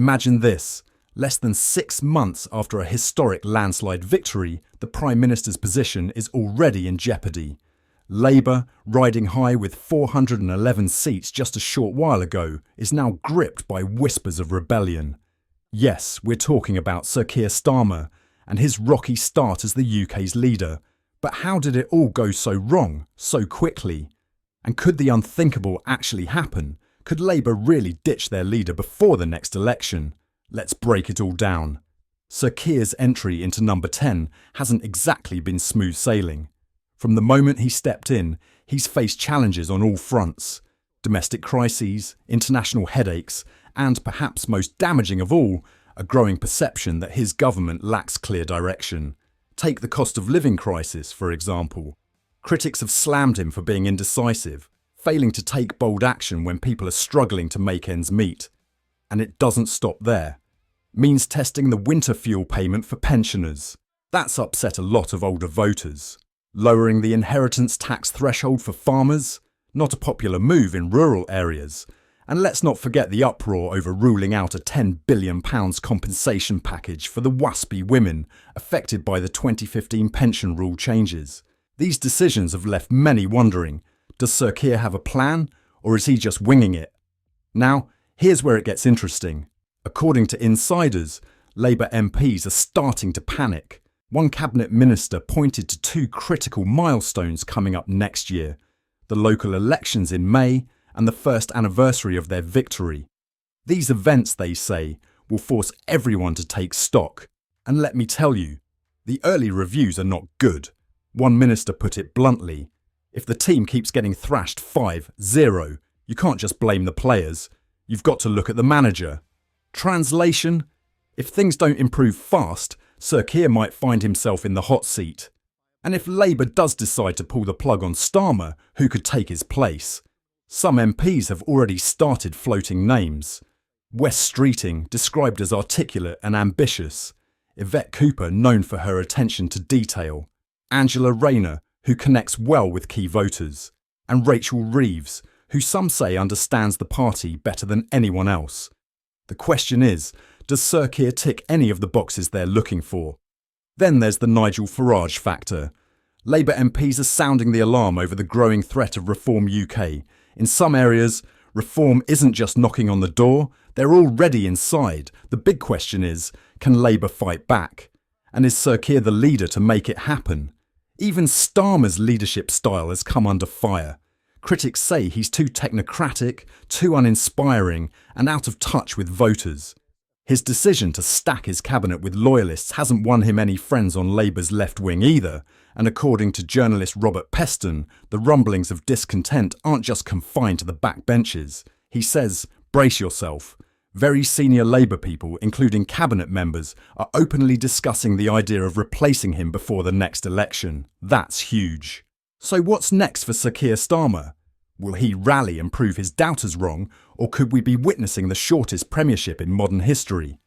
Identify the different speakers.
Speaker 1: Imagine this. Less than 6 months after a historic landslide victory, the Prime Minister's position is already in jeopardy. Labour, riding high with 411 seats just a short while ago, is now gripped by whispers of rebellion. Yes, we're talking about Sir Keir Starmer and his rocky start as the UK's leader. But how did it all go so wrong, so quickly? And could the unthinkable actually happen? Could Labour really ditch their leader before the next election? Let's break it all down. Sir Keir's entry into number 10 hasn't exactly been smooth sailing. From the moment he stepped in, he's faced challenges on all fronts. Domestic crises, international headaches, and perhaps most damaging of all, a growing perception that his government lacks clear direction. Take the cost of living crisis, for example. Critics have slammed him for being indecisive, failing to take bold action when people are struggling to make ends meet. And it doesn't stop there. Means testing the winter fuel payment for pensioners. That's upset a lot of older voters. Lowering the inheritance tax threshold for farmers. Not a popular move in rural areas. And let's not forget the uproar over ruling out a £10 billion compensation package for the WASPy women affected by the 2015 pension rule changes. These decisions have left many wondering, does Sir Keir have a plan, or is he just winging it? Now, here's where it gets interesting. According to insiders, Labour MPs are starting to panic. One cabinet minister pointed to 2 critical milestones coming up next year: the local elections in May and the first anniversary of their victory. These events, they say, will force everyone to take stock. And let me tell you, the early reviews are not good. One minister put it bluntly: if the team keeps getting thrashed 5-0, you can't just blame the players. You've got to look at the manager. Translation: if things don't improve fast, Sir Keir might find himself in the hot seat. And if Labour does decide to pull the plug on Starmer, who could take his place? Some MPs have already started floating names. Wes Streeting, described as articulate and ambitious. Yvette Cooper, known for her attention to detail. Angela Rayner, who connects well with key voters. And Rachel Reeves, who some say understands the party better than anyone else. The question is, does Sir Keir tick any of the boxes they're looking for? Then there's the Nigel Farage factor. Labour MPs are sounding the alarm over the growing threat of Reform UK. In some areas, reform isn't just knocking on the door, they're already inside. The big question is, can Labour fight back? And is Sir Keir the leader to make it happen? Even Starmer's leadership style has come under fire. Critics say he's too technocratic, too uninspiring, and out of touch with voters. His decision to stack his cabinet with loyalists hasn't won him any friends on Labour's left wing either, and according to journalist Robert Peston, the rumblings of discontent aren't just confined to the backbenches. He says, brace yourself. Very senior Labour people, including cabinet members, are openly discussing the idea of replacing him before the next election. That's huge. So what's next for Sir Keir Starmer? Will he rally and prove his doubters wrong, or could we be witnessing the shortest premiership in modern history?